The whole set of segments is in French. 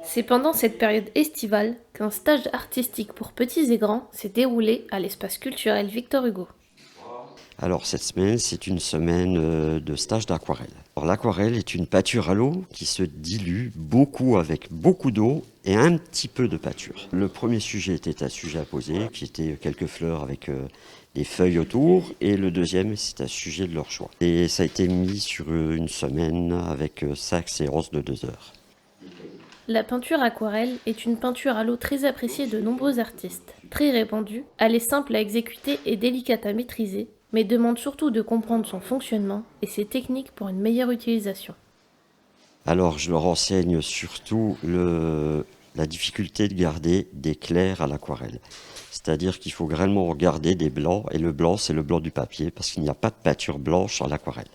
C'est pendant cette période estivale qu'un stage artistique pour petits et grands s'est déroulé à l'espace culturel Victor Hugo. Alors cette semaine, c'est une semaine de stage d'aquarelle. Alors l'aquarelle est une peinture à l'eau qui se dilue beaucoup avec beaucoup d'eau et un petit peu de peinture. Le premier sujet était un sujet à poser, qui était quelques fleurs avec des feuilles autour, et le deuxième, c'est un sujet de leur choix. Et ça a été mis sur une semaine avec 5 séances de 2 heures. La peinture aquarelle est une peinture à l'eau très appréciée de nombreux artistes. Très répandue, elle est simple à exécuter et délicate à maîtriser, mais demande surtout de comprendre son fonctionnement et ses techniques pour une meilleure utilisation. Alors je leur enseigne surtout la difficulté de garder des clairs à l'aquarelle. C'est-à-dire qu'il faut vraiment garder des blancs, et le blanc c'est le blanc du papier, parce qu'il n'y a pas de peinture blanche en aquarelle.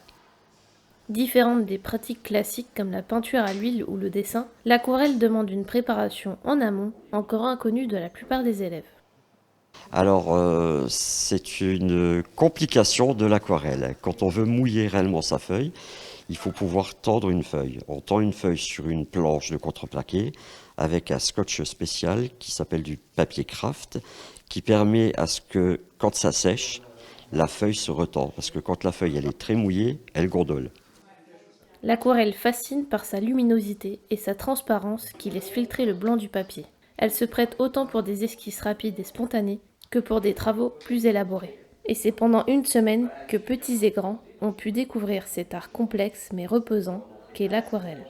Différente des pratiques classiques comme la peinture à l'huile ou le dessin, l'aquarelle demande une préparation en amont encore inconnue de la plupart des élèves. Alors c'est une complication de l'aquarelle. Quand on veut mouiller réellement sa feuille, il faut pouvoir tendre une feuille. On tend une feuille sur une planche de contreplaqué avec un scotch spécial qui s'appelle du papier craft, qui permet à ce que, quand ça sèche, la feuille se retend. Parce que quand la feuille elle est très mouillée, elle gondole. L'aquarelle fascine par sa luminosité et sa transparence qui laisse filtrer le blanc du papier. Elle se prête autant pour des esquisses rapides et spontanées que pour des travaux plus élaborés. Et c'est pendant une semaine que petits et grands ont pu découvrir cet art complexe mais reposant qu'est l'aquarelle.